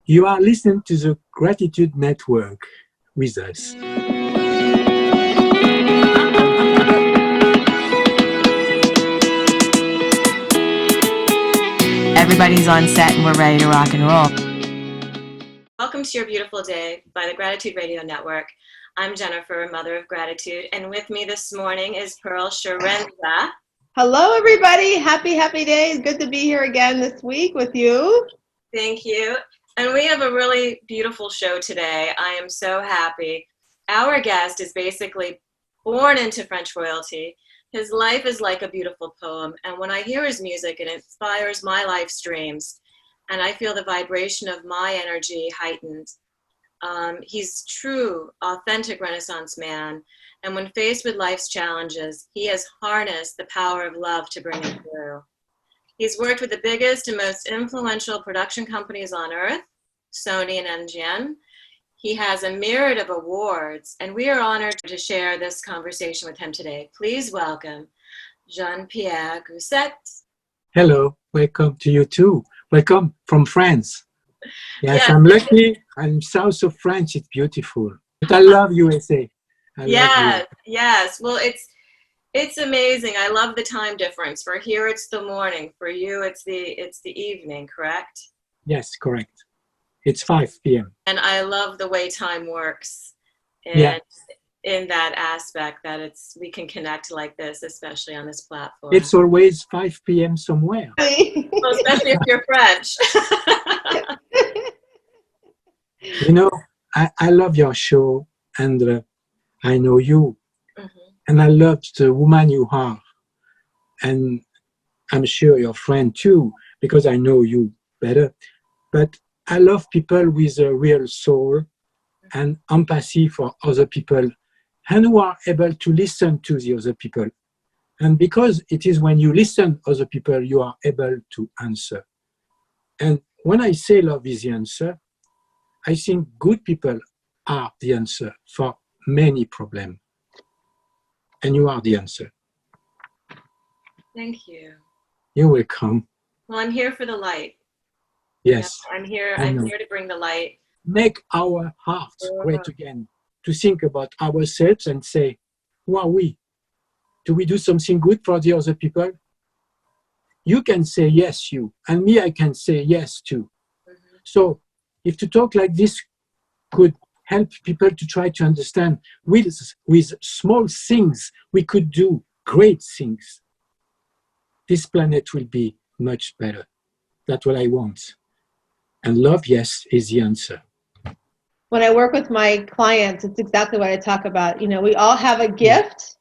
You are listening to the Gratitude Network with us. Everybody's on set and we're ready to rock and roll. Welcome to your beautiful day by the Gratitude Radio Network. I'm Jennifer, Mother of Gratitude, and with me this morning is Pearl Sharenza. Hello, everybody. Happy day. Good to be here again this week with you. Thank you. And we have a really beautiful show today. I am so happy. Our guest is basically born into French royalty. His life is like a beautiful poem, and when I hear his music, it inspires my life's dreams, and I feel the vibration of my energy heightened. He's true, authentic Renaissance man, and when faced with life's challenges, he has harnessed the power of love to bring it through. He's worked with the biggest and most influential production companies on earth, Sony and MGM. He has a myriad of awards, and we are honored to share this conversation with him today. Please welcome Jean Pierre Gresset. Hello, welcome to you too. Welcome from France. Yes, I'm lucky. I'm south of France. It's beautiful. But I love USA. Yes. Well, it's amazing. I love the time difference. For here, it's the morning. For you, it's the evening. Correct? Yes, correct. It's 5 p.m. And I love the way time works. In that aspect, that we can connect like this, especially on this platform. It's always 5 p.m. somewhere. Well, especially if you're French. You know, I love your show, and I know you, and I love the woman you are, and I'm sure your friend too, because I know you better. But I love people with a real soul and empathy for other people, and who are able to listen to the other people. And because it is when you listen to other people, you are able to answer. And when I say love is the answer, I think good people are the answer for many problems. And you are the answer. Thank you. You're welcome. Well, I'm here for the light. Yes. I'm here to bring the light. Make our hearts great again, to think about ourselves and say, who are we? Do we do something good for the other people? You can say yes, you, and me, I can say yes too. So if to talk like this could help people to try to understand with small things, we could do great things. This planet will be much better. That's what I want. And love, yes, is the answer. When I work with my clients, it's exactly what I talk about. You know, we all have a gift.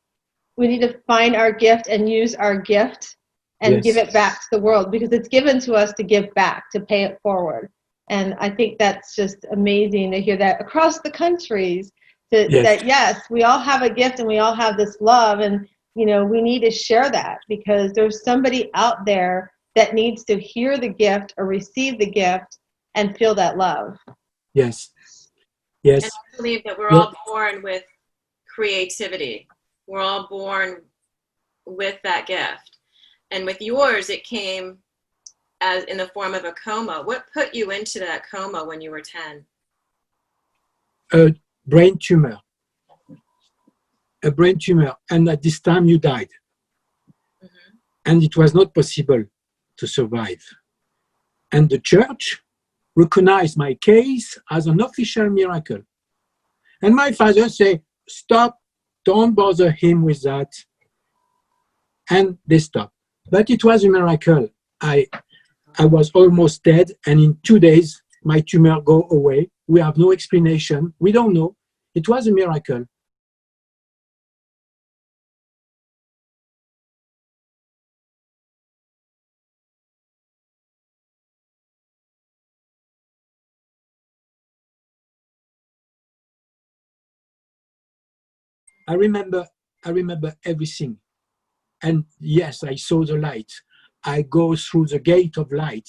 We need to find our gift and use our gift and give it back to the world, because it's given to us to give back, to pay it forward. And I think that's just amazing to hear that across the countries, that yes, we all have a gift and we all have this love, and you know, we need to share that, because there's somebody out there that needs to hear the gift or receive the gift and feel that love. Yes. And I believe that we're all born with creativity. We're all born with that gift. And with yours, it came as in the form of a coma. What put you into that coma when you were 10? A brain tumor. A brain tumor. And at this time you died. And it was not possible to survive. And the church recognized my case as an official miracle. And my father said, stop, don't bother him with that. And they stopped. But it was a miracle. I was almost dead, and in 2 days, my tumor go away. We have no explanation. We don't know. It was a miracle. I remember everything. And yes, I saw the light. I go through the gate of light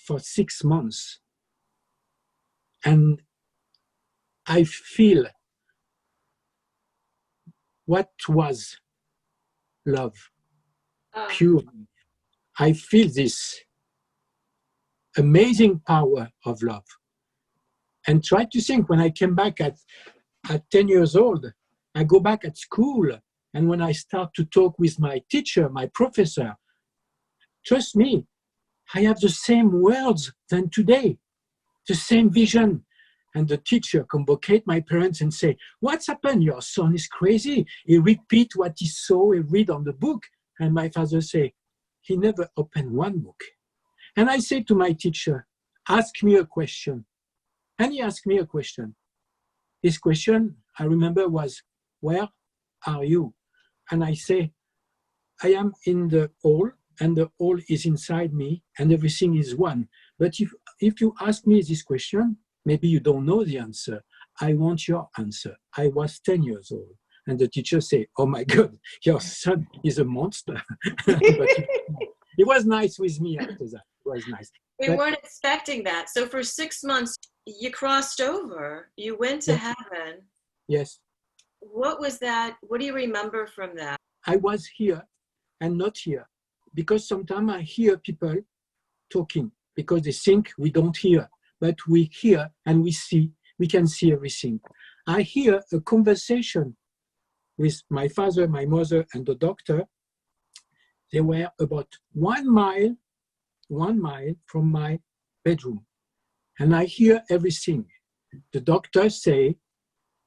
for 6 months. And I feel what was love, pure. I feel this amazing power of love. And try to think, when I came back at 10 years old, I go back at school, and when I start to talk with my teacher, my professor, trust me, I have the same words than today, the same vision. And the teacher convocate my parents and say, what's happened? Your son is crazy. He repeat what he saw, he read on the book. And my father say, he never opened one book. And I say to my teacher, ask me a question. And he asked me a question. His question, I remember, was, where are you? And I say, I am in the hall, and the hall is inside me, and everything is one. But if you ask me this question, maybe you don't know the answer. I want your answer. I was 10 years old. And the teacher say, oh my God, your son is a monster. But he was nice with me after that. It was nice. We weren't expecting that. So for 6 months, you crossed over. You went to heaven. Yes. What was that? What do you remember from that? I was here and not here. Because sometimes I hear people talking because they think we don't hear. But we hear and we see, we can see everything. I hear a conversation with my father, my mother, and the doctor. They were about 1 mile from my bedroom. And I hear everything. The doctor say,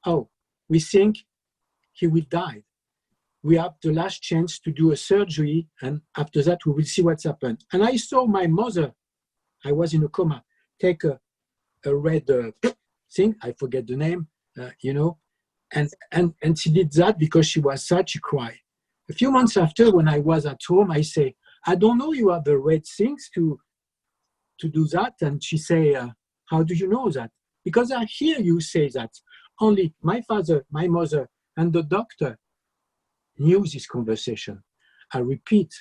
oh, we think he will die. We have the last chance to do a surgery, and after that we will see what's happened. And I saw my mother, I was in a coma, take a red thing, I forget the name, and she did that because she was sad, she cried. A few months after, when I was at home, I say, I don't know you have the red things to do that. And she say, how do you know that? Because I hear you say that. Only my father, my mother, and the doctor knew this conversation. I repeat,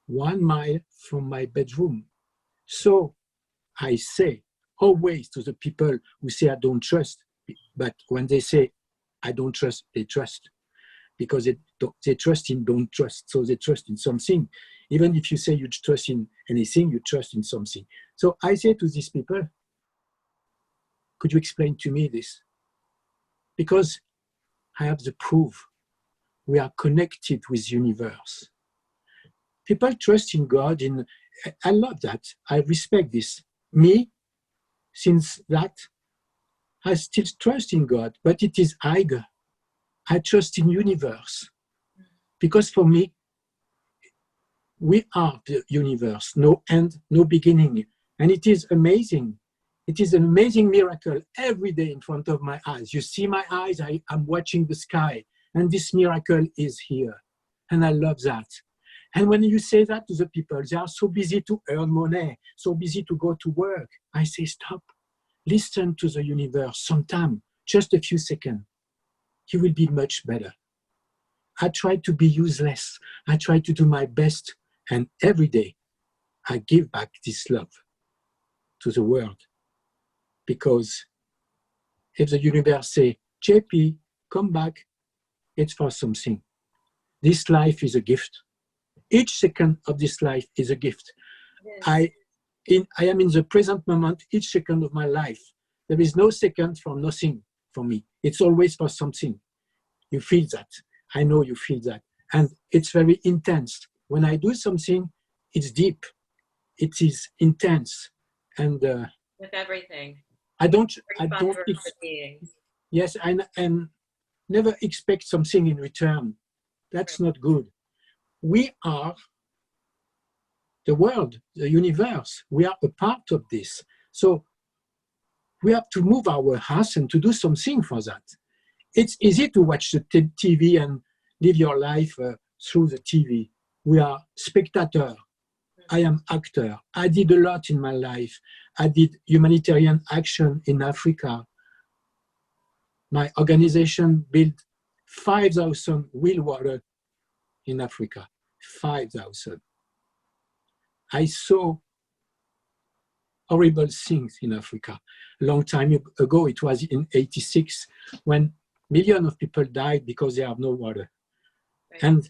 1 mile from my bedroom. So I say always to the people who say I don't trust, but when they say I don't trust, they trust. Because they trust in don't trust, so they trust in something. Even if you say you trust in anything, you trust in something. So I say to these people, could you explain to me this? Because I have the proof. We are connected with the universe. People trust in God. I love that. I respect this. Me, since that, I still trust in God, but it is higher. I trust in universe. Because for me, we are the universe, no end, no beginning. And it is amazing. It is an amazing miracle every day in front of my eyes. You see my eyes, I'm watching the sky. And this miracle is here. And I love that. And when you say that to the people, they are so busy to earn money, so busy to go to work. I say, stop. Listen to the universe sometime, just a few seconds. You will be much better. I try to be useless. I try to do my best. And every day, I give back this love to the world. Because if the universe say, JP, come back, it's for something. This life is a gift. Each second of this life is a gift. Yes. I am in the present moment, each second of my life. There is no second for nothing for me. It's always for something. You feel that. I know you feel that. And it's very intense. When I do something, it's deep. It is intense. And with everything. I don't yes, and never expect something in return. That's not good. We are the world, the universe. We are a part of this. So we have to move our hearts and to do something for that. It's easy to watch the TV and live your life through the TV. We are spectator. I am actor. I did a lot in my life. I did humanitarian action in Africa. My organization built 5,000 well water in Africa. 5,000. I saw horrible things in Africa. A long time ago, it was in '86, when millions of people died because they have no water. Right. And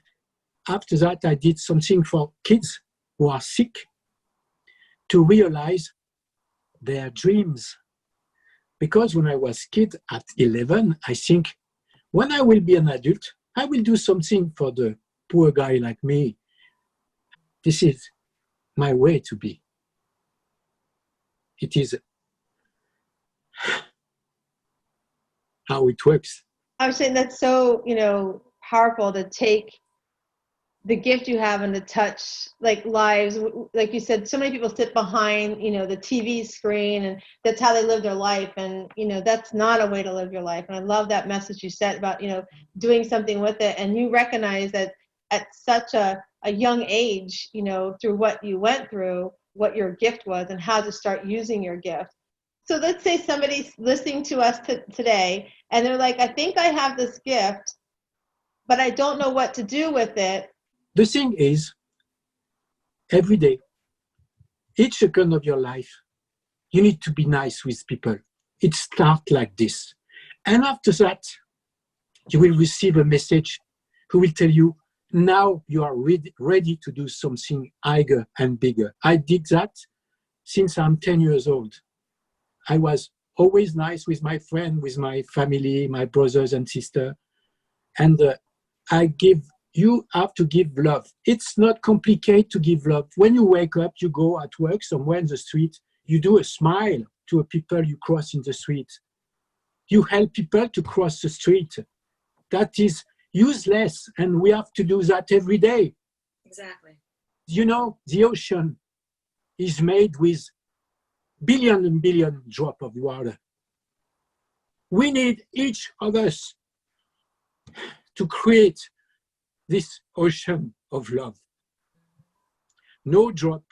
after that, I did something for kids who are sick to realize their dreams. Because when I was kid at 11, I think, when I will be an adult, I will do something for the poor guy like me. This is my way to be. It is how it works. I was saying that's so, powerful to take the gift you have and to touch like lives. Like you said, so many people sit behind, the TV screen, and that's how they live their life. And, that's not a way to live your life. And I love that message you said about, doing something with it. And you recognize that at such a young age, through what you went through, what your gift was and how to start using your gift. So let's say somebody's listening to us today and they're like, I think I have this gift, but I don't know what to do with it. The thing is, every day, each second of your life, you need to be nice with people. It starts like this. And after that, you will receive a message who will tell you, now you are ready to do something higher and bigger. I did that since I'm 10 years old. I was always nice with my friend, with my family, my brothers and sisters. And you have to give love. It's not complicated to give love. When you wake up, you go at work somewhere in the street, you do a smile to a people you cross in the street. You help people to cross the street. That is useless, and we have to do that every day. Exactly. The ocean is made with billion and billion drops of water. We need each of us to create this ocean of love. No drop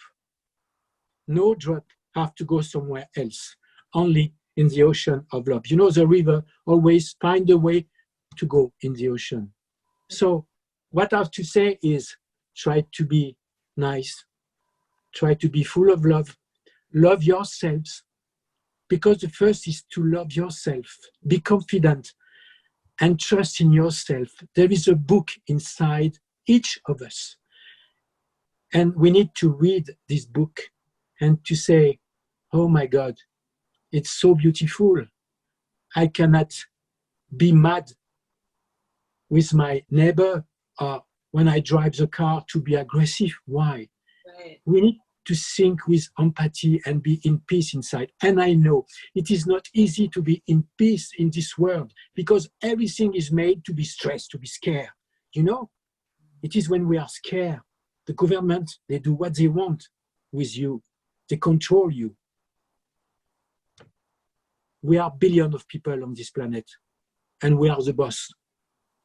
have to go somewhere else, only in the ocean of love. The river always find a way to go in the ocean. So what I have to say is, try to be nice, try to be full of love, love yourselves, because the first is to love yourself, be confident and trust in yourself. There is a book inside each of us, and we need to read this book and to say, oh my God, it's so beautiful. I cannot be mad with my neighbor or when I drive the car to be aggressive. Why? Right. We need to think with empathy and be in peace inside. And I know it is not easy to be in peace in this world, because everything is made to be stressed, to be scared. It is when we are scared, the government, they do what they want with you. They control you. We are billions of people on this planet, and we are the boss.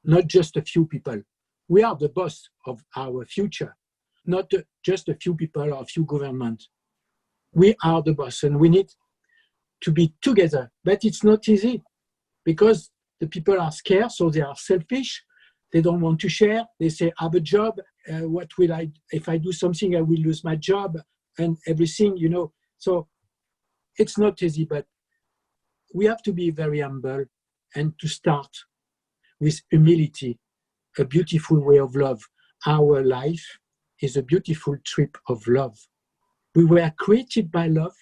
Not just a few people. We are the boss of our future, not just a few people or a few governments. We are the boss, and we need to be together. But it's not easy, because the people are scared, so they are selfish. They don't want to share. They say, I have a job. What will if I do something, I will lose my job and everything, So it's not easy, but we have to be very humble and to start with humility, a beautiful way of love. Our life is a beautiful trip of love. We were created by love,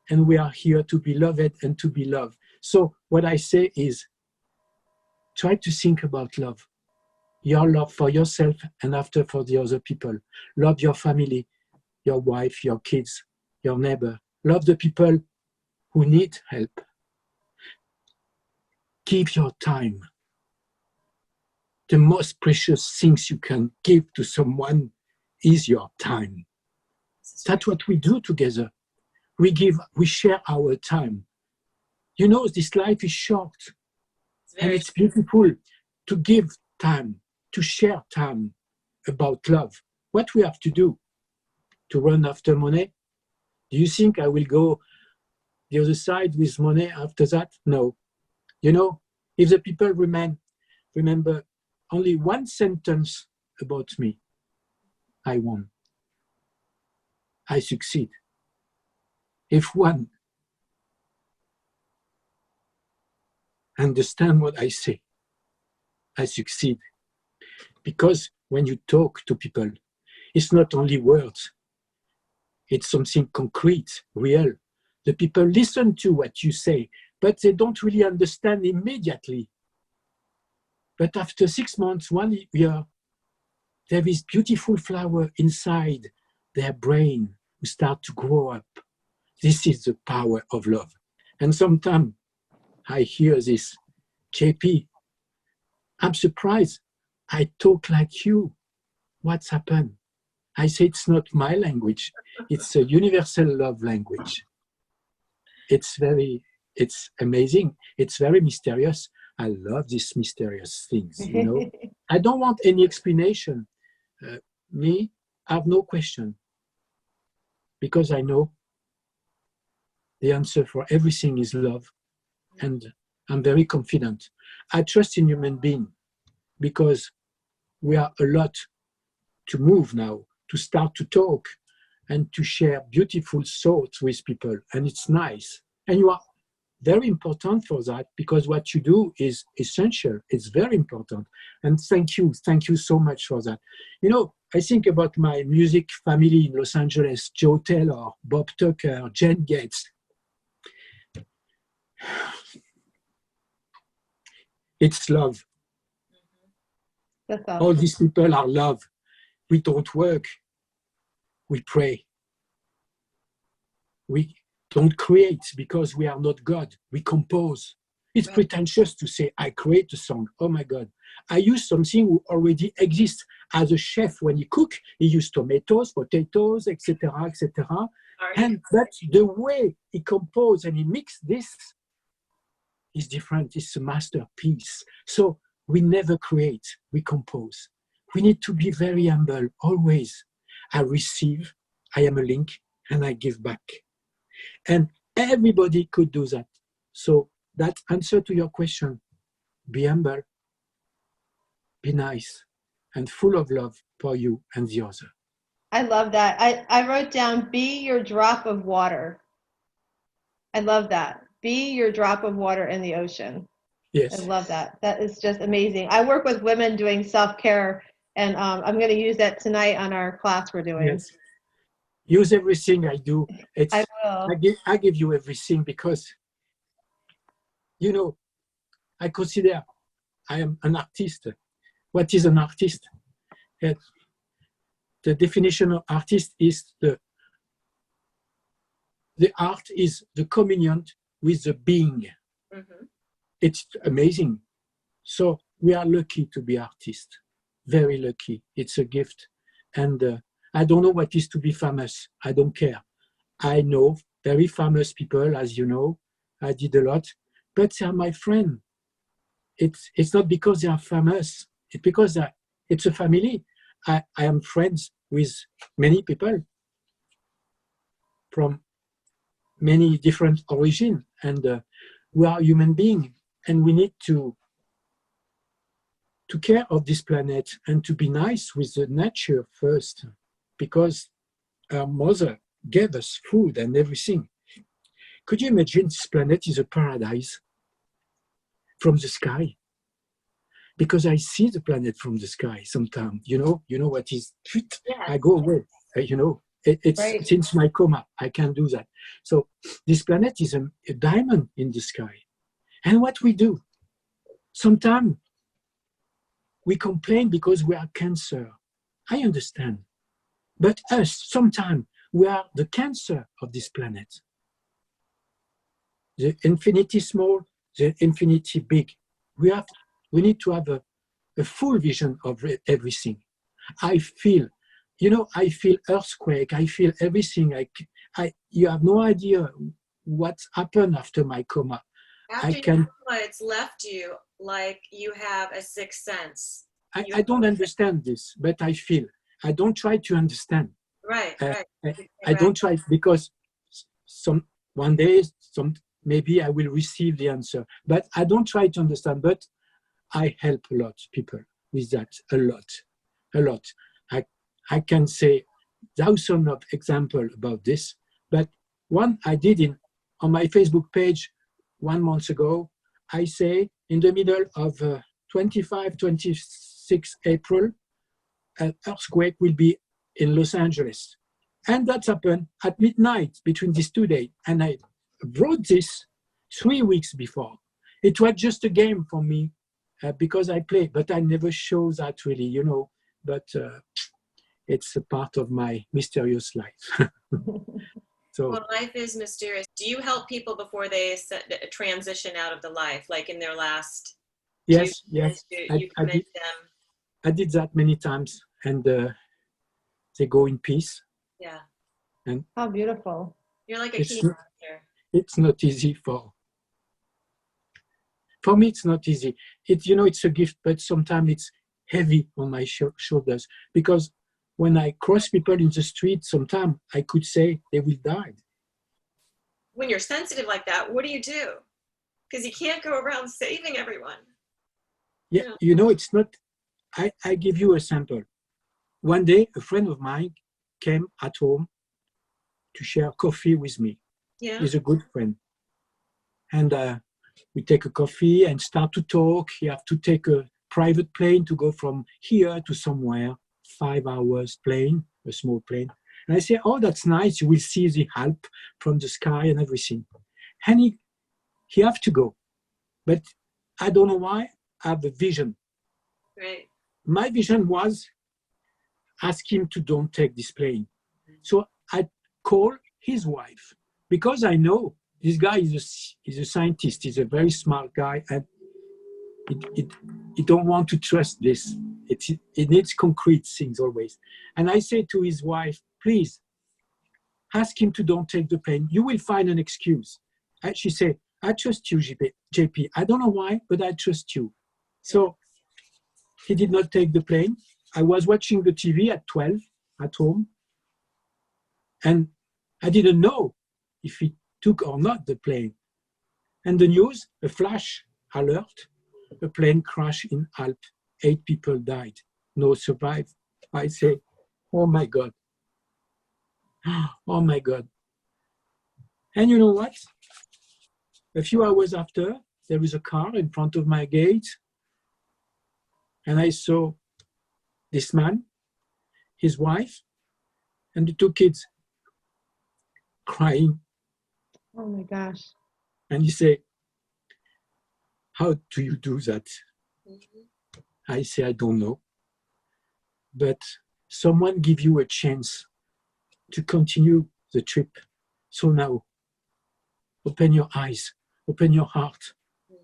and we are here to be loved and to be loved. So what I say is, try to think about love. Your love for yourself, and after for the other people. Love your family, your wife, your kids, your neighbor. Love the people who need help. Give your time. The most precious things you can give to someone is your time. That's what we do together. We share our time. This life is short, and it's beautiful to give time, to share time about love. What we have to do to run after money? Do you think I will go the other side with money after that? No. If the people remember only one sentence about me, I won. I succeed. If one understand what I say, I succeed. Because when you talk to people, it's not only words, it's something concrete, real. The people listen to what you say, but they don't really understand immediately. But after 6 months, 1 year, there is beautiful flower inside their brain who start to grow up. This is the power of love. And sometimes I hear this, JP, I'm surprised. I talk like you. What's happened? I say it's not my language. It's a universal love language. It's amazing. It's very mysterious. I love these mysterious things, you know. I don't want any explanation. Me, I have no question. Because I know the answer for everything is love. And I'm very confident. I trust in human beings because we are a lot to move now, to start to talk and to share beautiful thoughts with people. And it's nice. And you are very important for that because what you do is essential. It's very important. And thank you so much for that. You know, I think about my music family in Los Angeles, Joe Taylor, Bob Tucker, Jen Gates. It's love. That's awesome. All these people are love. We don't work. We pray. We don't create because we are not God. We compose. It's pretentious to say, I create a song. Oh my God. I use something who already exists. As a chef, when he cook, he use tomatoes, potatoes, etc., etc. And that's the way he compose and he mix this is different. It's a masterpiece. So we never create, we compose. We need to be very humble, always. I receive, I am a link, and I give back. And everybody could do that. So that answer to your question, be humble, be nice, and full of love for you and the other. I love that. I wrote down, be your drop of water. I love that. Be your drop of water in the ocean. Yes. I love that. That is just amazing. I work with women doing self-care, and I'm going to use that tonight on our class we're doing. Yes. Use everything I do. I will. I give you everything because, you know, I consider I am an artist. What is an artist? The definition of artist is the art is the communion with the being. Mm-hmm. It's amazing. So we are lucky to be artists. Very lucky. It's a gift. And I don't know what it is to be famous. I don't care. I know very famous people, as you know. I did a lot. But they are my friend. It's not because they are famous. It's because it's a family. I am friends with many people from many different origins. And we are human beings. And we need to care of this planet and to be nice with the nature first, because our mother gave us food and everything. Could you imagine this planet is a paradise from the sky? Because I see the planet from the sky sometimes, you know what is, yes. I go away, it's right. Since my coma, I can't do that. So this planet is a diamond in the sky. And what we do, sometimes we complain because we are cancer. I understand. But us, sometimes we are the cancer of this planet. The infinity small, the infinity big. We need to have a full vision of everything. I feel earthquake. I feel everything. You have no idea what happened after my coma. After it's left you like you have a sixth sense. I don't understand this, but I feel. I don't try to understand. Right. I don't try because one day maybe I will receive the answer, but I don't try to understand. But I help a lot people with that, a lot. I can say thousands of examples about this, but one I did on my Facebook page 1 month ago. I say in the middle of 26 April, an earthquake will be in Los Angeles. And that's happened at midnight between these 2 days. And wrote this 3 weeks before. It was just a game for me because I play, but I never show that really, you know. But it's a part of my mysterious life. So, well, life is mysterious. Do you help people before they transition out of the life, like in their last? yes, You commit them. I did that many times, and they go in peace. Yeah. And how beautiful! You're like a key here. It's not easy for me. It's not easy. It's a gift, but sometimes it's heavy on my shoulders, because when I cross people in the street, sometimes I could say they will die. When you're sensitive like that, what do? Because you can't go around saving everyone. Yeah, it's not. I give you a sample. One day, a friend of mine came at home to share coffee with me. Yeah. He's a good friend. And we take a coffee and start to talk. You have to take a private plane to go from here to somewhere, 5 hours plane, a small plane. And I say, oh, that's nice. You will see the Alps from the sky and everything. And he have to go. But I don't know why. I have a vision. Right. My vision was ask him to don't take this plane. So I call his wife, because I know this guy is a scientist. He's a very smart guy, and he don't want to trust this. It needs concrete things always. And I say to his wife, please ask him to don't take the plane. You will find an excuse. And she said, I trust you, JP. I don't know why, but I trust you. So he did not take the plane. I was watching the TV at 12 at home, and I didn't know if he took or not the plane. And the news, a flash alert, a plane crash in Alps, 8 people died, no survived. I say, oh my God. Oh my God. And you know what? A few hours after, there is a car in front of my gate, and I saw this man, his wife, and the 2 kids crying. Oh my gosh. And he said, how do you do that? Mm-hmm. I say, I don't know. But someone give you a chance to continue the trip. So now, open your eyes, open your heart,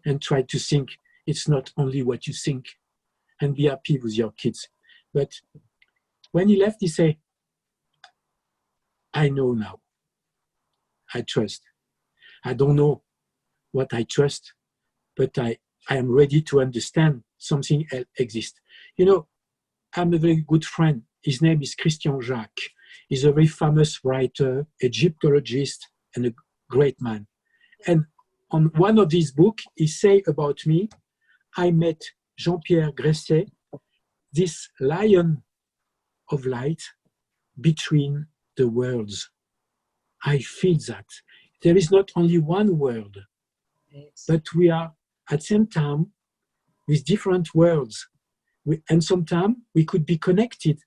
and try to think it's not only what you think, and be happy with your kids. But when he left, he said, I know now. I trust. I don't know what I trust, but I am ready to understand something else exists. I'm a very good friend. His name is Christian Jacques. He's a very famous writer, Egyptologist, and a great man. And on one of his books, he say about me, I met Jean Pierre Gresset, this lion of light between the worlds. I feel that. There is not only one world, but we are at the same time with different worlds. And sometimes we could be connected.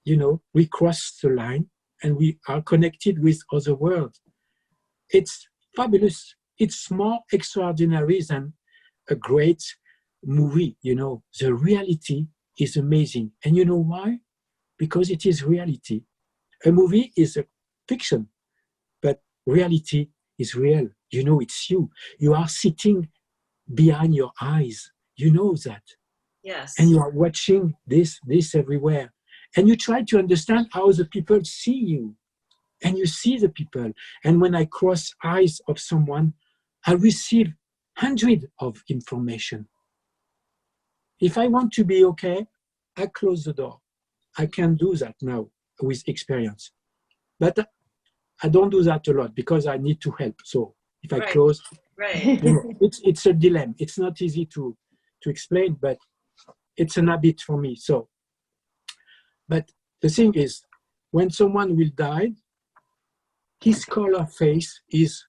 We cross the line and we are connected with other worlds. It's fabulous. It's more extraordinary than a great movie. The reality is amazing. And you know why? Because it is reality. A movie is a fiction, but reality is real. It's you. You are sitting behind your eyes. You know that. Yes. And you are watching this everywhere. And you try to understand how the people see you. And you see the people. And when I cross eyes of someone, I receive hundreds of information. If I want to be okay, I close the door. I can do that now with experience. But I don't do that a lot because I need to help. So if I close, it's a dilemma. It's not easy to explain, but it's an habit for me. So, but the thing is, when someone will die, his color face is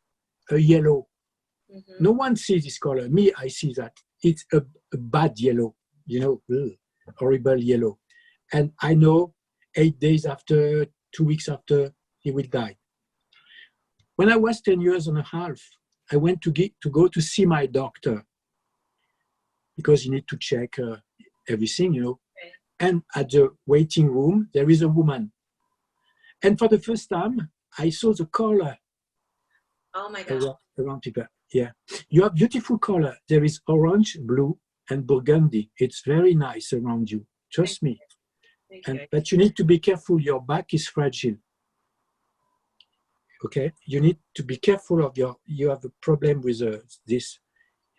a yellow. Mm-hmm. No one sees his color. Me, I see that. It's a bad yellow, horrible yellow. And I know 8 days after, 2 weeks after, he will die. When I was 10 years and a half, I went to go to see my doctor because you need to check everything, you know. Okay. And at the waiting room, there is a woman. And for the first time, I saw the color Oh my God. around people. Yeah. You have beautiful color. There is orange, blue, and burgundy. It's very nice around you. Trust me. Thank you. But you need to be careful. Your back is fragile. Okay? You need to be careful of you have a problem with this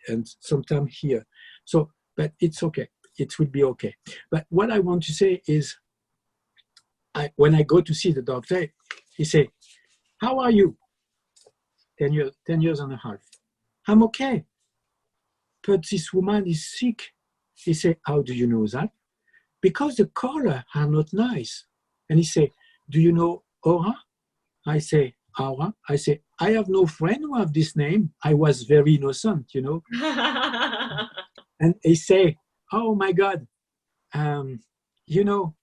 and sometimes here. So, but it's okay. It will be okay. But what I want to say is, when I go to see the doctor, he say, how are you? 10 years and a half. I'm okay. But this woman is sick. He say, how do you know that? Because the color are not nice. And he say, do you know Aura? I say, Aura? I say, I have no friend who have this name. I was very innocent, you know. And he say, oh my God, you know,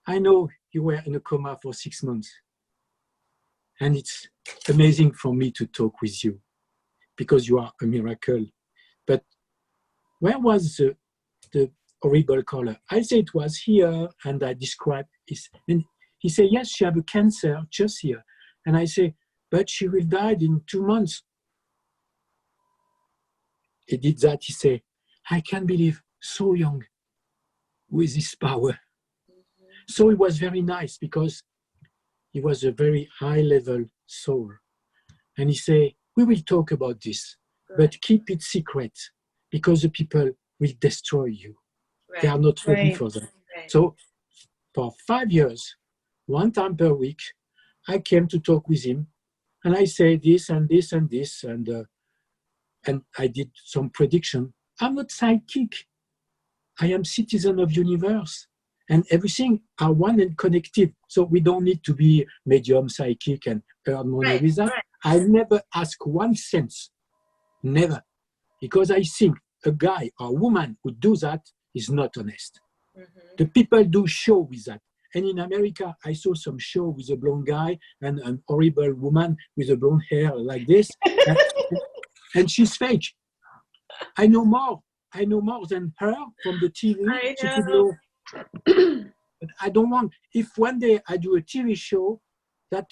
I know you were in a coma for 6 months. And it's amazing for me to talk with you because you are a miracle. But where was the horrible color? I say it was here, and I describe it. And he said, yes, she have a cancer just here. And I say, but she will die in 2 months. He did that. He said, I can't believe so young with this power. So it was very nice because he was a very high level soul. And he said, we will talk about this, but keep it secret because the people will destroy you. Right. They are not ready for that. Right. So for 5 years, 1 time per week, I came to talk with him and I say this and this and this. And I did some prediction. I'm not psychic. I am citizen of universe. And everything are one and connected. So we don't need to be medium, psychic, and earn money with that. Right. I never ask 1 cent. Never. Because I think a guy or a woman who do that is not honest. Mm-hmm. The people do show with that. And in America, I saw some show with a blonde guy and an horrible woman with a blonde hair like this. And she's fake. I know more than her from the TV. She could know. But I don't want, if one day I do a TV show, that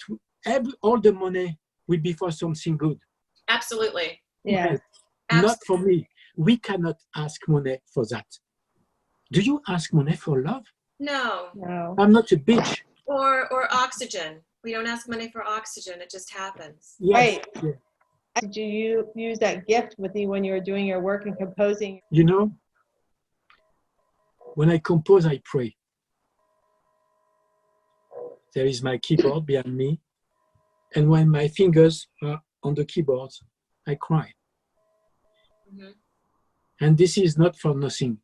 all the money will be for something good. Absolutely. Yeah. Not for me. We cannot ask money for that. Do you ask money for love? No. I'm not a bitch. Or oxygen. We don't ask money for oxygen. It just happens. Yes. Right. Yeah. Did you use that gift with you when you were doing your work and composing? You know, when I compose, I pray. There is my keyboard behind me. And when my fingers are on the keyboard, I cry. Mm-hmm. And this is not for nothing.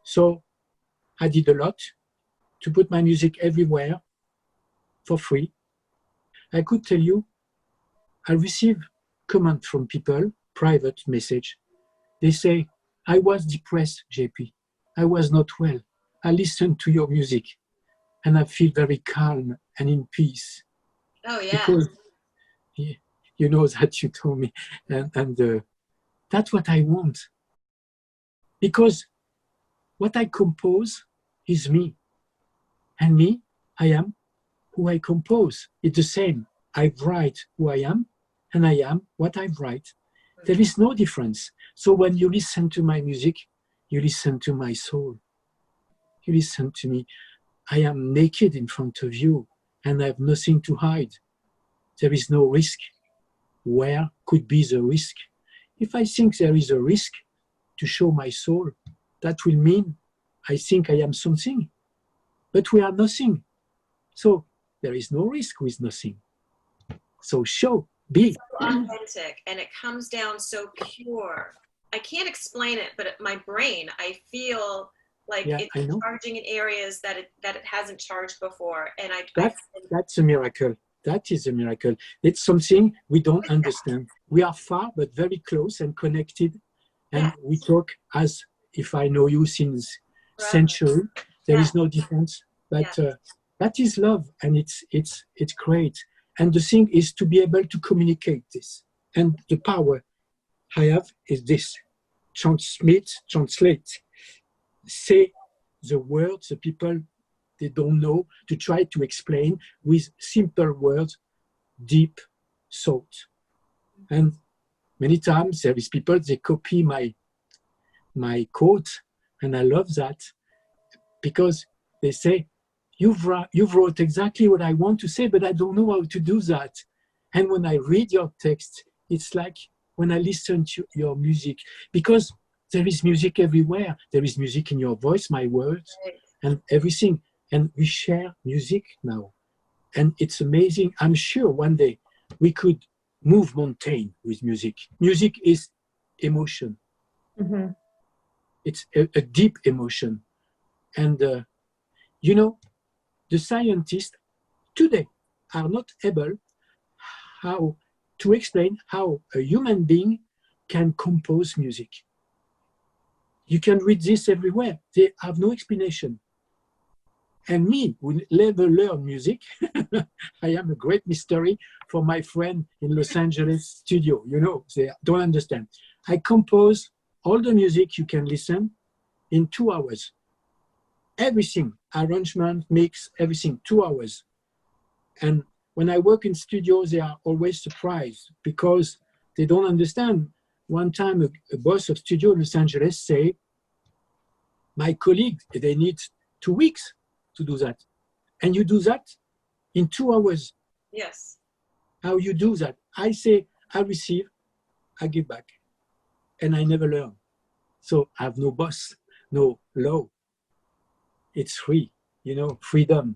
So I did a lot to put my music everywhere for free. I could tell you, I receive comments from people, private message. They say, I was depressed, JP. I was not well. I listened to your music and I feel very calm and in peace. Oh, yeah. Because you know that you told me. And that's what I want. Because what I compose is me. And me, I am who I compose. It's the same. I write who I am and I am what I write. There is no difference. So when you listen to my music, you listen to my soul. You listen to me. I am naked in front of you and I have nothing to hide. There is no risk. Where could be the risk? If I think there is a risk to show my soul, that will mean I think I am something. But we are nothing. So there is no risk with nothing. So show, be. So authentic, and it comes down so pure. I can't explain it, but my brain, I feel like it's charging in areas that it hasn't charged before. And that's a miracle. That is a miracle. It's something we don't understand. We are far, but very close and connected. And we talk as if I know you since century. There is no difference. But that is love, and it's great. And the thing is to be able to communicate this. And the power I have is this: translate, say the words the people they don't know, to try to explain with simple words, deep thought. And many times there is people, they copy my quote, and I love that, because they say, you've wrote exactly what I want to say, but I don't know how to do that. And when I read your text, it's like when I listen to your music, because there is music everywhere. There is music in your voice, my words, and everything. And we share music now. And it's amazing. I'm sure one day we could move mountain with music. Music is emotion. Mm-hmm. It's a deep emotion. And, you know, the scientists today are not able how to explain how a human being can compose music. You can read this everywhere. They have no explanation. And me, who never learn music, I am a great mystery for my friend in Los Angeles studio. You know, they don't understand. I compose all the music you can listen in 2 hours. Everything, arrangement, mix, everything, 2 hours. And when I work in studios, they are always surprised because they don't understand. One time, a boss of studio in Los Angeles say, my colleagues, they need 2 weeks to do that. And you do that in 2 hours. Yes. How you do that? I say, I receive, I give back. And I never learn. So I have no boss, no law. It's free, you know, freedom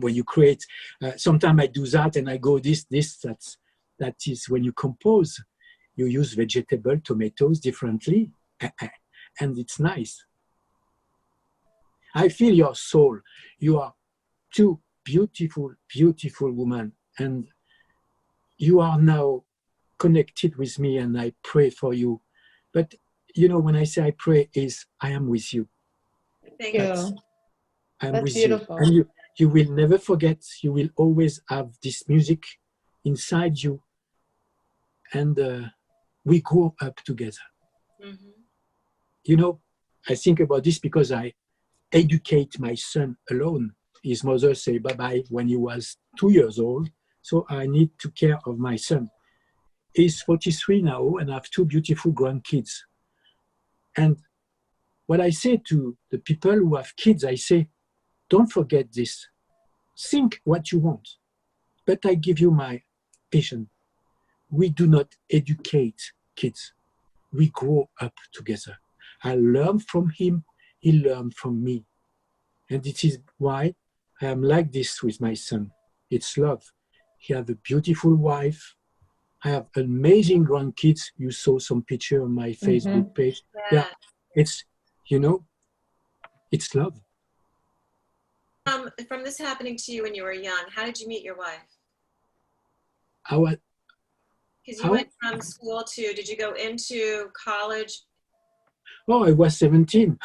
when you create. Sometimes I do that and I go that is when you compose. You use vegetable, tomatoes differently, and it's nice. I feel your soul. You are two beautiful, beautiful women, and you are now connected with me, and I pray for you. But, you know, when I say I pray, is I am with you. Thank you. I'm with beautiful. You. And you will never forget. You will always have this music inside you. And we grow up together. Mm-hmm. You know, I think about this because I educate my son alone. His mother say bye-bye when he was 2 years old. So I need to care of my son. He's 43 now and I have 2 beautiful grandkids. And what I say to the people who have kids, I say, don't forget this. Think what you want. But I give you my vision. We do not educate kids. We grow up together. I learn from him. He learned from me. And this is why I am like this with my son. It's love. He has a beautiful wife. I have amazing grandkids. You saw some picture on my Facebook page. Yeah, it's, you know, it's love. From this happening to you when you were young, how did you meet your wife? Because you went from school to, did you go into college? Oh, I was 17.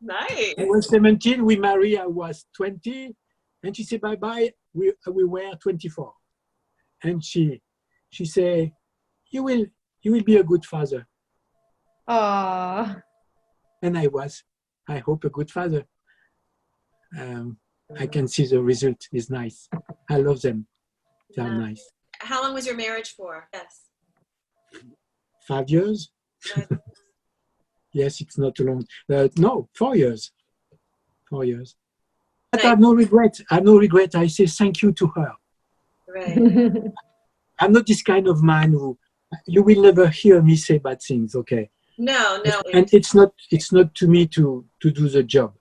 Nice. I was 17, we married, I was 20, and she said bye-bye, we were 24. And she said, you will be a good father. Aww. And I hope a good father. I can see the result is nice. I love them. They are nice. How long was your marriage for? Yes. 5 years? Yes, it's not too long. No, 4 years. 4 years. But I have no regret. I have no regret. I say thank you to her. Right. I'm not this kind of man who, you will never hear me say bad things, okay? No. And it's not to me to do the job.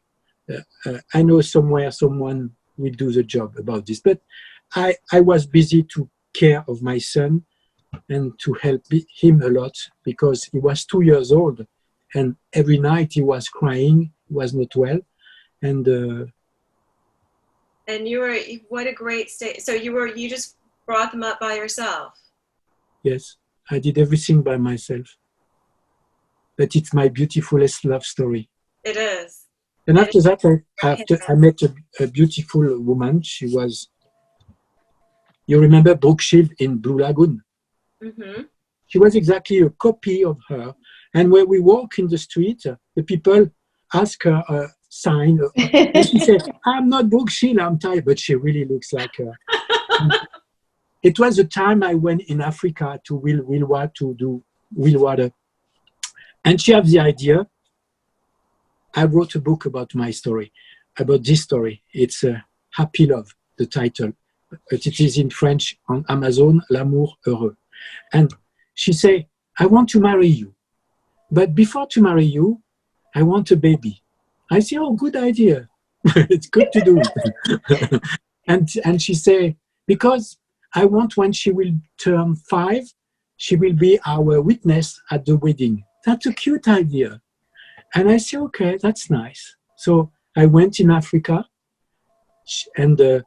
I know somewhere someone will do the job about this. But I was busy to care of my son and to help him a lot because he was 2 years old and every night he was crying, he was not well. And you were, what a great state. So you just brought them up by yourself? Yes, I did everything by myself. But it's my beautifulest love story. It is. And after that, I met a beautiful woman. She was You remember Brooke Shield in Blue Lagoon? Mm-hmm. She was exactly a copy of her. And when we walk in the street, the people ask her a sign. And she said, I'm not Brooke Shield, I'm tired. But she really looks like her. It was the time I went in Africa to Wilwater to do Wilwater. And she had the idea. I wrote a book about my story, about this story. It's Happy Love, the title. But it is in French on Amazon, L'amour heureux. And she said, I want to marry you. But before to marry you, I want a baby. I say, oh, good idea. It's good to do it. and she said, because I want when she will turn 5, she will be our witness at the wedding. That's a cute idea. And I said, okay, that's nice. So I went in Africa, and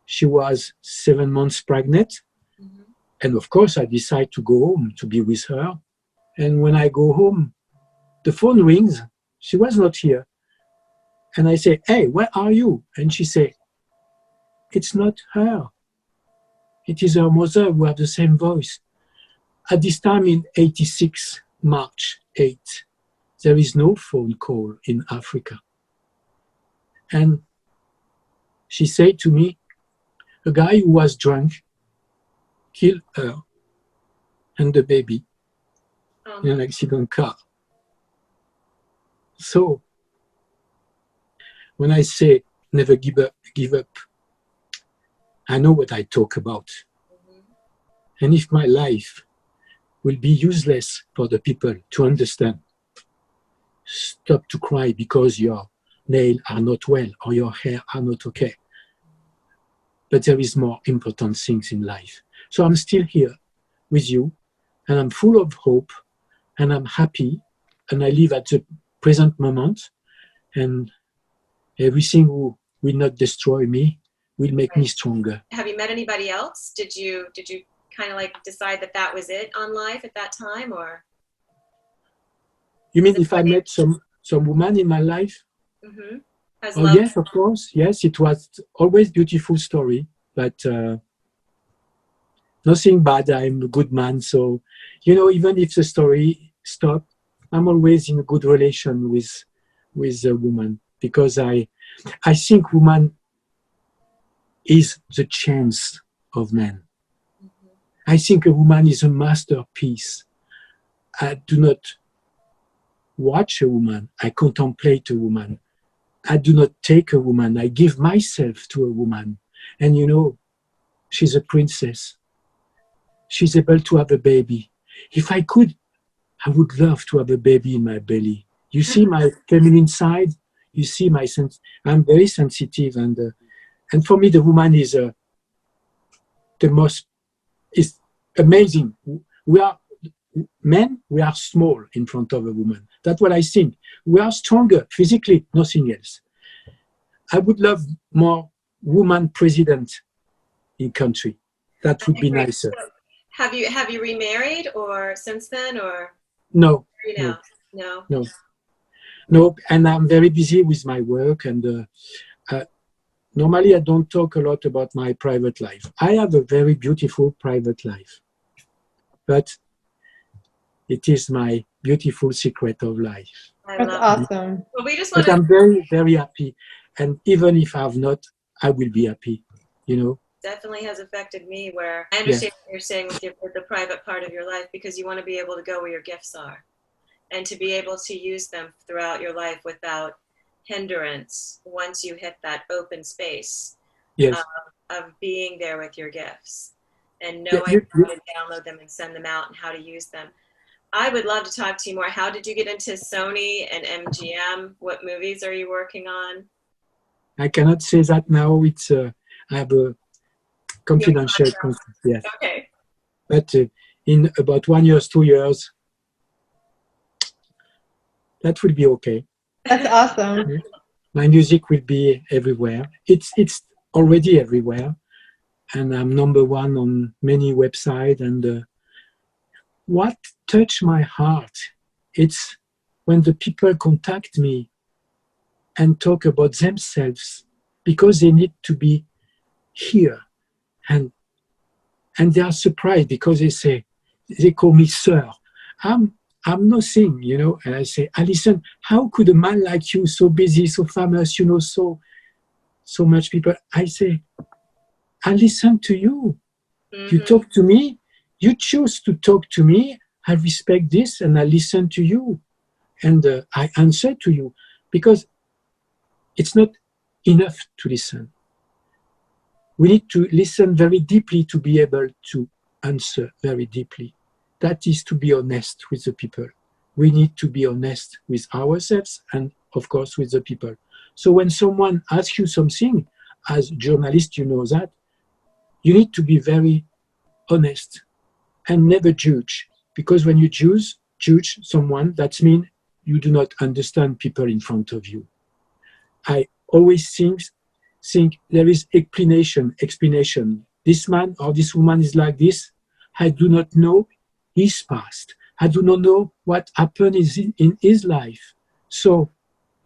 she was 7 months pregnant. Mm-hmm. And of course, I decided to go home to be with her. And when I go home, the phone rings. She was not here. And I say, hey, where are you? And she said, it's not her. It is her mother who have the same voice. At this time in 86, March 8, there is no phone call in Africa. And she said to me, a guy who was drunk killed her and the baby in an accident car. So, when I say never give up, I know what I talk about. Mm-hmm. And if my life will be useless for the people to understand, stop to cry because your nails are not well or your hair are not okay. But there is more important things in life. So I'm still here with you, and I'm full of hope, and I'm happy, and I live at the present moment, and everything will not destroy me, will make me stronger. Have you met anybody else? Did you kind of like decide that was it on life at that time, or? You mean if I met some woman in my life? Mm-hmm. Oh yes, of course. Yes, it was always beautiful story, but nothing bad. I'm a good man, so even if the story stopped, I'm always in a good relation with a woman, because I think woman is the chance of man. Mm-hmm. I think a woman is a masterpiece. I do not watch a woman. I contemplate a woman. I do not take a woman. I give myself to a woman. And she's a princess. She's able to have a baby. If I could, I would love to have a baby in my belly. You see my feminine side. You see my sense. I'm very sensitive, and for me, the woman is is amazing. We are men. We are small in front of a woman. That's what I think. We are stronger physically, nothing else. I would love more woman president in country. That would be nicer. Have you remarried or since then, or? No. No. No, and I'm very busy with my work, and normally I don't talk a lot about my private life. I have a very beautiful private life, but it is my beautiful secret of life. That's awesome. Well, we just but I'm very, very happy, and even if I have not, I will be happy, Definitely has affected me, where I understand what you're saying with the private part of your life, because you want to be able to go where your gifts are and to be able to use them throughout your life without hindrance once you hit that open space of being there with your gifts and knowing how to download them and send them out and how to use them. I would love to talk to you more. How did you get into Sony and MGM? What movies are you working on? I cannot say that now. It's I have a confidential contract. Yes. Okay. But in about 1 year, 2 years, that will be okay. That's awesome. My music will be everywhere. It's already everywhere, and I'm #1 on many websites. And what touched my heart, it's when the people contact me and talk about themselves, because they need to be here. And and they are surprised because they call me sir. I'm nothing, you know. And I say, listen, how could a man like you, so busy, so famous, you know, so much people? I say, I listen to you. You talk to me. You choose to talk to me. I respect this, and I listen to you, and I answer to you, because it's not enough to listen. We need to listen very deeply to be able to answer very deeply. That is to be honest with the people. We need to be honest with ourselves and, of course, with the people. So when someone asks you something, as a journalist, you know that, you need to be very honest and never judge. Because when you judge someone, that means you do not understand people in front of you. I always think there is explanation. This man or this woman is like this. I do not know his past. I do not know what happened in his life. So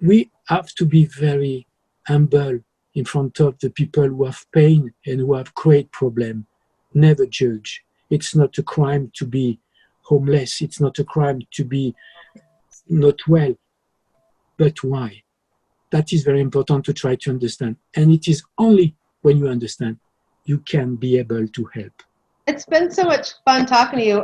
we have to be very humble in front of the people who have pain and who have great problem. Never judge. It's not a crime to be homeless. It's not a crime to be not well. But why? That is very important to try to understand. And it is only when you understand you can be able to help. It's been so much fun talking to you.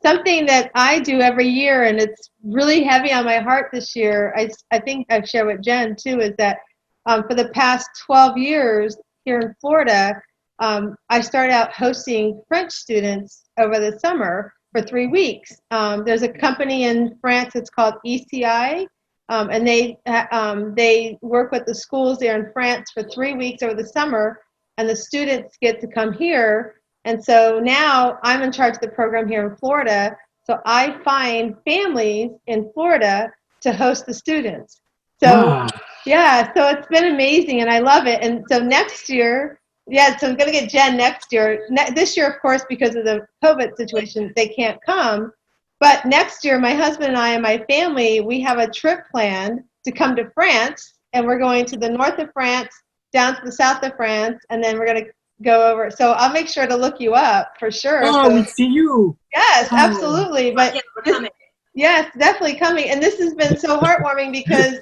Something that I do every year, and it's really heavy on my heart this year, I think I've shared with Jen too, is that for the past 12 years here in Florida, I started out hosting French students over the summer for 3 weeks. There's a company in France, it's called ECI, and they work with the schools there in France for 3 weeks over the summer, and the students get to come here. And so now I'm in charge of the program here in Florida. So I find families in Florida to host the students. So yeah, so it's been amazing, and I love it. And so next year, so I'm going to get Jen next year. This year, of course, because of the COVID situation, they can't come. But next year, my husband and I and my family, we have a trip planned to come to France, and we're going to the north of France, down to the south of France, and then we're going to go over. So I'll make sure to look you up for sure. We see you. Yes, absolutely. But we're coming. Yes, definitely coming. And this has been so heartwarming because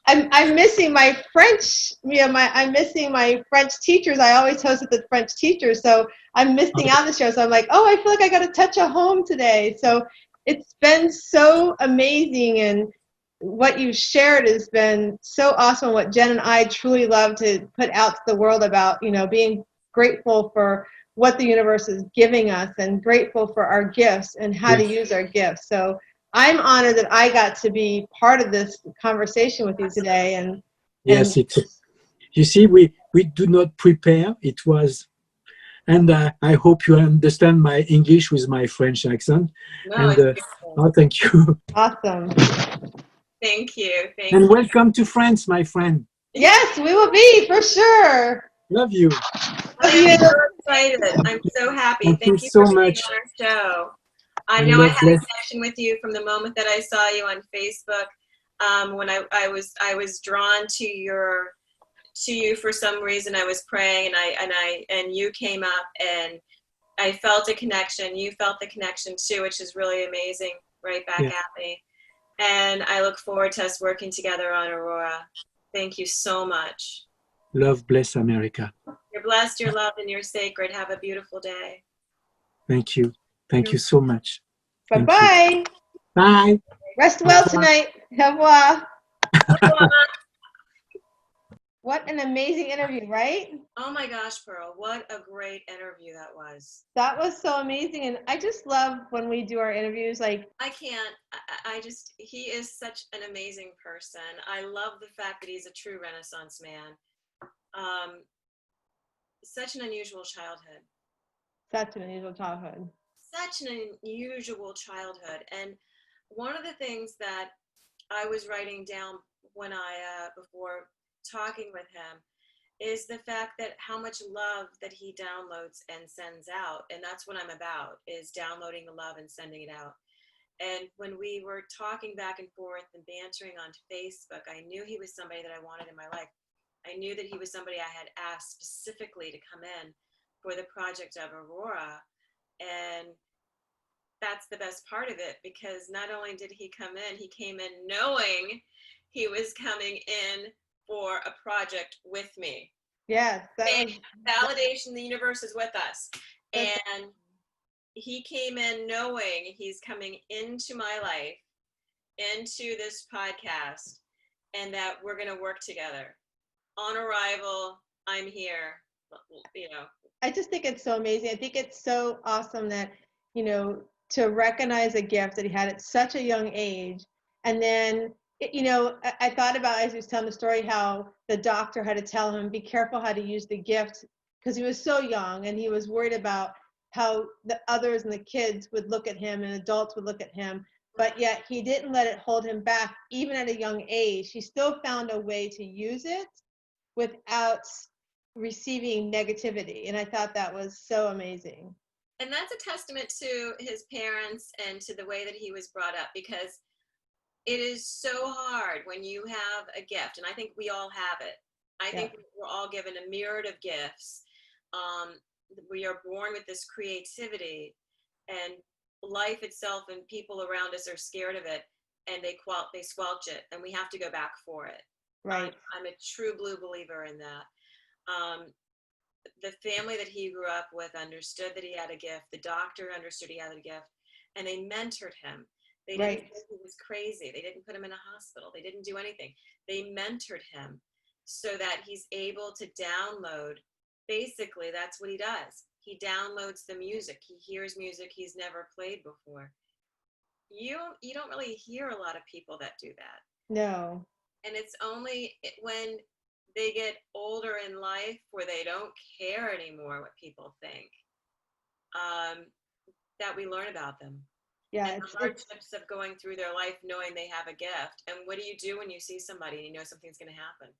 I'm missing my French. I'm missing my French teachers. I always host with the French teachers, so I'm missing out this year. So I'm like, I feel like I got to touch a home today. So it's been so amazing, and what you shared has been so awesome. What Jen and I truly love to put out to the world about, being grateful for what the universe is giving us, and grateful for our gifts and how to use our gifts. So I'm honored that I got to be part of this conversation with you today. And yes, you see, we do not prepare. It was, and I hope you understand my English with my French accent. Thank you. Awesome. Thank you. And welcome to France, my friend. Yes, we will be, for sure. Love you. I'm so excited. I'm so happy. Thank you so for much. being on our show. I know I had a connection with you from the moment that I saw you on Facebook. When I was drawn to you for some reason. I was praying, and you came up, and I felt a connection. You felt the connection too, which is really amazing. Right back at me. And I look forward to us working together on Aurora. Thank you so much. Love, bless America. You're blessed, you're loved, and you're sacred. Have a beautiful day. Thank you. Thank you so much. Bye-bye. Bye. Rest well tonight. Au revoir. What an amazing interview, right? Oh my gosh, Pearl, what a great interview that was. That was so amazing. And I just love when we do our interviews. Like, he is such an amazing person. I love the fact that he's a true Renaissance man. Such an unusual childhood. Such an unusual childhood. Such an unusual childhood. And one of the things that I was writing down when before talking with him is the fact that how much love that he downloads and sends out. And that's what I'm about, is downloading the love and sending it out. And when we were talking back and forth and bantering on Facebook, I knew he was somebody that I wanted in my life. I knew that he was somebody I had asked specifically to come in for the project of Aurora. And that's the best part of it, because not only did he come in, he came in knowing he was coming in for a project with me. Yes, Validation, the universe is with us. And he came in knowing he's coming into my life, into this podcast, and that we're going to work together. On arrival, I'm here, you know. I just think it's so amazing. I think it's so awesome that, you know, to recognize a gift that he had at such a young age. And then, you know, I thought about, as he was telling the story, how the doctor had to tell him, be careful how to use the gift, because he was so young and he was worried about how the others and the kids would look at him and adults would look at him. But yet he didn't let it hold him back. Even at a young age, he still found a way to use it without receiving negativity. And I thought that was so amazing. And that's a testament to his parents and to the way that he was brought up, because it is so hard when you have a gift, and I think we all have it. I think we're all given a myriad of gifts. We are born with this creativity, and life itself and people around us are scared of it, and they squelch it, and we have to go back for it. Right. I'm a true blue believer in that. The family that he grew up with understood that he had a gift. The doctor understood he had a gift, and they mentored him. They didn't think he was crazy. They didn't put him in a hospital. They didn't do anything. They mentored him so that he's able to download. Basically, that's what he does. He downloads the music. He hears music he's never played before. You don't really hear a lot of people that do that. No. And it's only when they get older in life, where they don't care anymore what people think, that we learn about them. Yeah, and the hardships of going through their life knowing they have a gift. And what do you do when you see somebody and you know something's going to happen?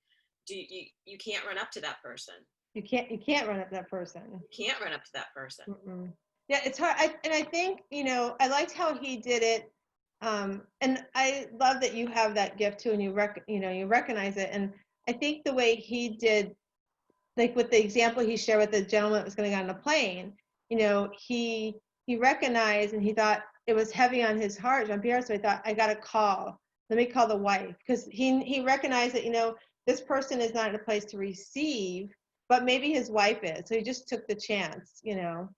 You can't run up to that person. You can't run up to that person. You can't run up to that person. Mm-mm. Yeah, it's hard. And I think, you know, I liked how he did it. And I love that you have that gift too, and you recognize it. And I think the way he did, like with the example he shared with the gentleman that was going to get on the plane, you know, he recognized, and he thought it was heavy on his heart, Jean Pierre. So I thought, I got to call. Let me call the wife, because he recognized that, you know, this person is not in a place to receive, but maybe his wife is. So he just took the chance, you know.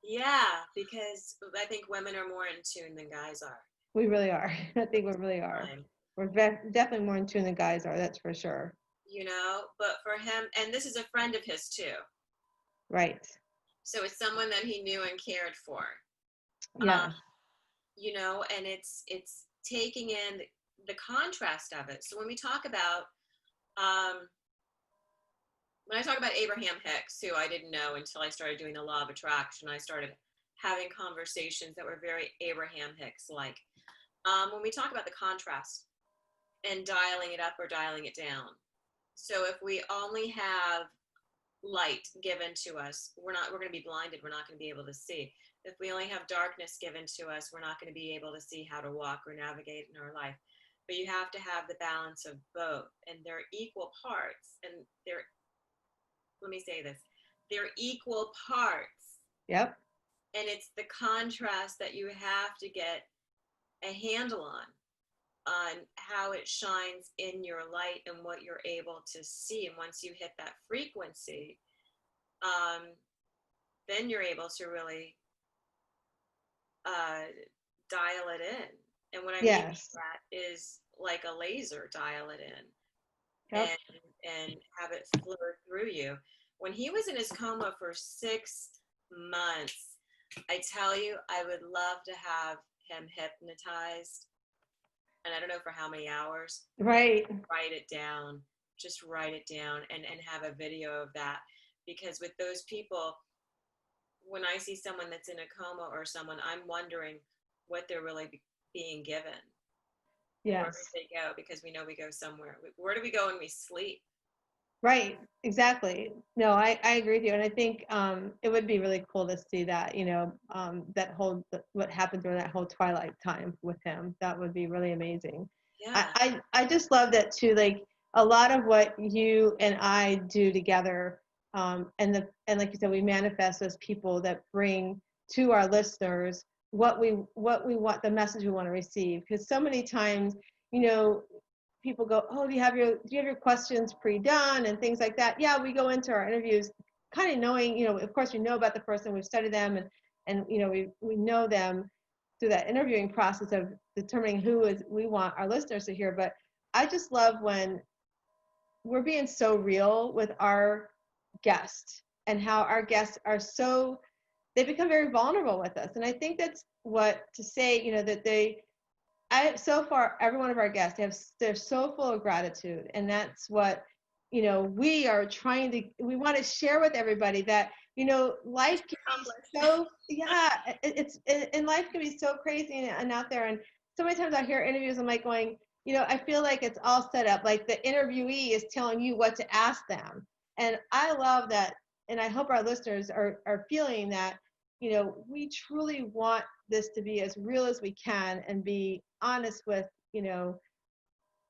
Yeah, because I think women are more in tune than guys are. We really are. I think we really are. We're definitely more in tune than guys are. That's for sure. You know, but for him, and this is a friend of his too. Right. So it's someone that he knew and cared for. Yeah. You know, and it's taking in the contrast of it. So when we talk about, when I talk about Abraham Hicks, who I didn't know until I started doing the law of attraction, I started having conversations that were very Abraham Hicks-like. When we talk about the contrast and dialing it up or dialing it down. So if we only have light given to us, we're going to be blinded. We're not going to be able to see. If we only have darkness given to us, we're not going to be able to see how to walk or navigate in our life. But you have to have the balance of both, and they're equal parts. And let me say this, they're equal parts. Yep. And it's the contrast that you have to get a handle on how it shines in your light and what you're able to see. And once you hit that frequency, then you're able to really dial it in. And what I mean by that is like a laser, dial it in. Yep. And have it flow through you. When he was in his coma for 6 months, I tell you, I would love to have him hypnotized. And I don't know for how many hours. Right. Write it down. Just write it down and have a video of that. Because with those people, when I see someone that's in a coma or someone, I'm wondering what they're really being given. Yes. Where do they go? Because we know we go somewhere. Where do we go when we sleep? Right. Exactly. No, I agree with you. And I think it would be really cool to see that, you know, what happened during that whole twilight time with him. That would be really amazing. Yeah. I just love that too. Like a lot of what you and I do together, and like you said, we manifest as people that bring to our listeners what we want, the message we want to receive. Because so many times, people go, oh, do you have your questions pre-done and things like that? Yeah, we go into our interviews kind of knowing, of course we know about the person, we've studied them, and we know them through that interviewing process of determining we want our listeners to hear. But I just love when we're being so real with our guests and how our guests are they become very vulnerable with us. And I think that's what to say, that so far, every one of our guests, they're so full of gratitude. And that's what, we want to share with everybody that, life can be so, and life can be so crazy and out there. And so many times I hear interviews, I'm like going, I feel like it's all set up. Like the interviewee is telling you what to ask them. And I love that. And I hope our listeners are feeling that, we truly want this to be as real as we can and be honest with you,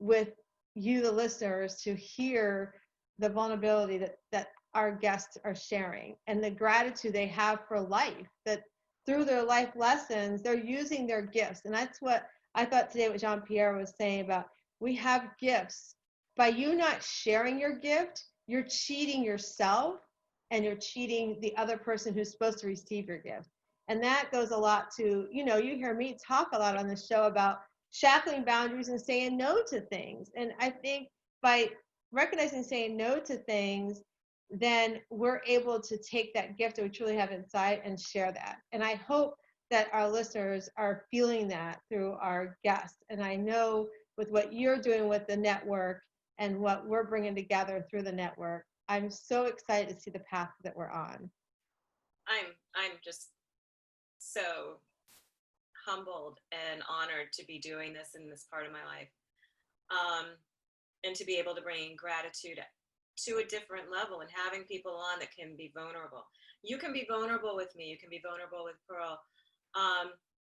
the listeners, to hear the vulnerability that our guests are sharing and the gratitude they have for life, that through their life lessons, they're using their gifts. And that's what I thought today what Jean Pierre was saying about, we have gifts. By you not sharing your gift, you're cheating yourself and you're cheating the other person who's supposed to receive your gift. And that goes a lot to, you hear me talk a lot on the show about shackling boundaries and saying no to things. And I think by recognizing saying no to things, then we're able to take that gift that we truly have inside and share that. And I hope that our listeners are feeling that through our guests. And I know with what you're doing with the network and what we're bringing together through the network, I'm so excited to see the path that we're on. I'm just so humbled and honored to be doing this in this part of my life, and to be able to bring gratitude to a different level and having people on that can be vulnerable. You can be vulnerable with me, you can be vulnerable with Pearl,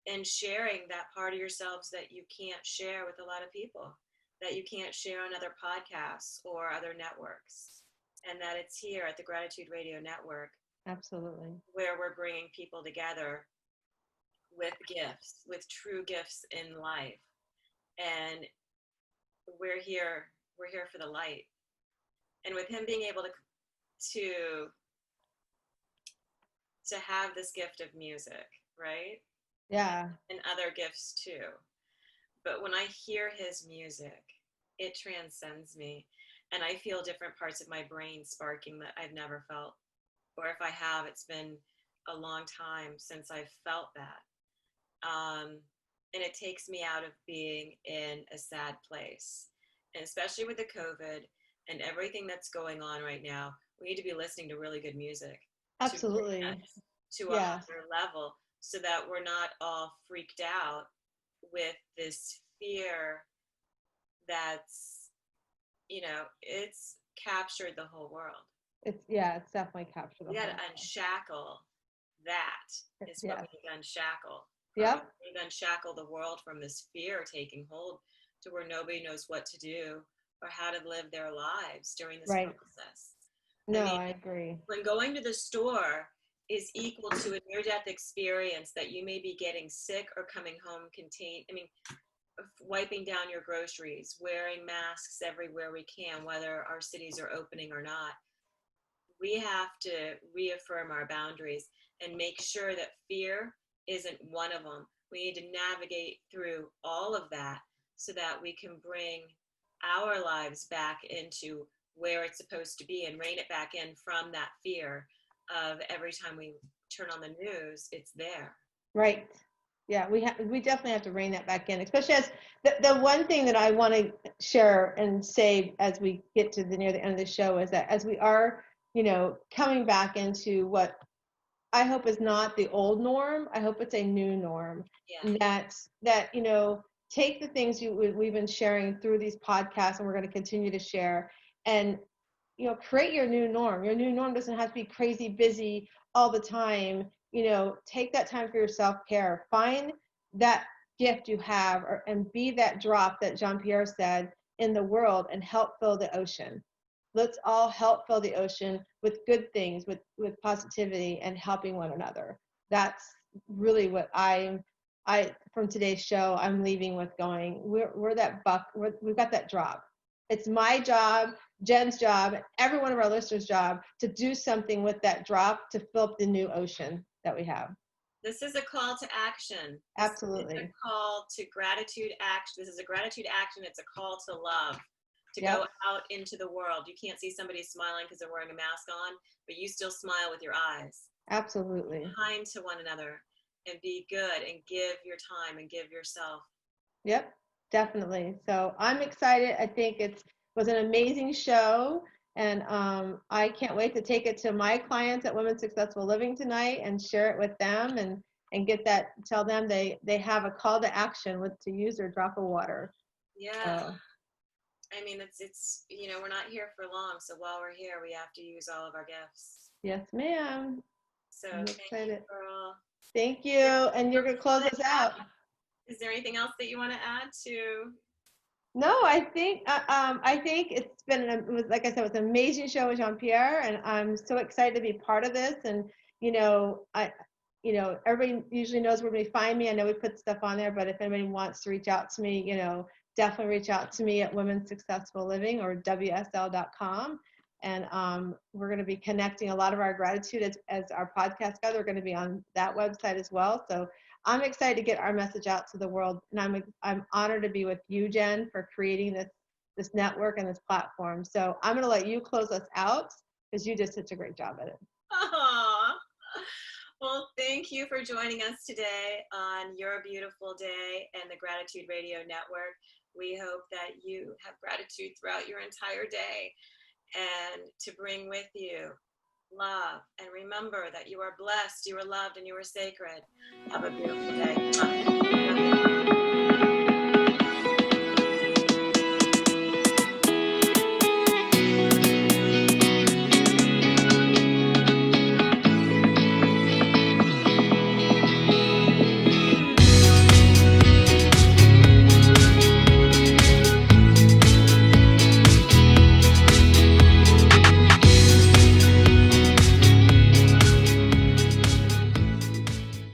and sharing that part of yourselves that you can't share with a lot of people, that you can't share on other podcasts or other networks. And that it's here at the Gratitude Radio Network. Absolutely. Where we're bringing people together with gifts, with true gifts in life. And we're here for the light. And with him being able to have this gift of music, right? Yeah. And other gifts too. But when I hear his music, it transcends me. And I feel different parts of my brain sparking that I've never felt. Or if I have, it's been a long time since I've felt that. And it takes me out of being in a sad place. And especially with the COVID and everything that's going on right now, we need to be listening to really good music. Absolutely. To a higher level, so that we're not all freaked out with this fear that's, it's captured the whole world. It's definitely captured the whole world. We got to unshackle that, is what we need to unshackle. Yep. We need to unshackle the world from this fear taking hold to where nobody knows what to do or how to live their lives during this process. No, I agree. When going to the store is equal to a near-death experience that you may be getting sick or coming home wiping down your groceries, wearing masks everywhere we can, whether our cities are opening or not. We have to reaffirm our boundaries and make sure that fear isn't one of them. We need to navigate through all of that so that we can bring our lives back into where it's supposed to be and rein it back in from that fear of every time we turn on the news, it's there. Right. Yeah, we definitely have to rein that back in, especially as the one thing that I want to share and say as we get to near the end of the show is that as we are, coming back into what I hope is not the old norm, I hope it's a new norm. Yeah. That take the things we've been sharing through these podcasts, and we're going to continue to share, and create your new norm. Your new norm doesn't have to be crazy busy all the time. Take that time for your self-care. Find that gift you have and be that drop that Jean Pierre said in the world and help fill the ocean. Let's all help fill the ocean with good things, with positivity and helping one another. That's really what I from today's show, I'm leaving with going, we're that buck, we've got that drop. It's my job, Jen's job, every one of our listeners' job to do something with that drop to fill up the new ocean that we have. This is a call to action. Absolutely. It's a call to gratitude action. This is a gratitude action. It's a call to love, to Yep. go out into the world. You can't see somebody smiling because they're wearing a mask on, but you still smile with your eyes. Absolutely. Be kind to one another and be good and give your time and give yourself. Yep, definitely. So I'm excited. I think it was an amazing show. And I can't wait to take it to my clients at Women Successful Living tonight and share it with them and get that, tell them they have a call to action to use their drop of water. Yeah. So. I mean, it's we're not here for long. So while we're here, we have to use all of our gifts. Yes, ma'am. So I'm thank excited. you, Pearl. Thank you. And you're going to close us out. Is there anything else that you want to add to? No, I think it's been like I said, it was an amazing show with Jean Pierre, and I'm so excited to be part of this. And everybody usually knows where to find me. I know we put stuff on there, but if anybody wants to reach out to me, definitely reach out to me at Women Successful Living or WSL.com. And we're going to be connecting a lot of our gratitude as our podcast guys are going to be on that website as well. So I'm excited to get our message out to the world, and I'm honored to be with you, Jen, for creating this network and this platform. So I'm going to let you close us out because you did such a great job at it. Aww. Well, thank you for joining us today on Your Beautiful Day and the Gratitude Radio Network. We hope that you have gratitude throughout your entire day and to bring with you love. And remember that you are blessed, you are loved, and you are sacred. Have a beautiful day.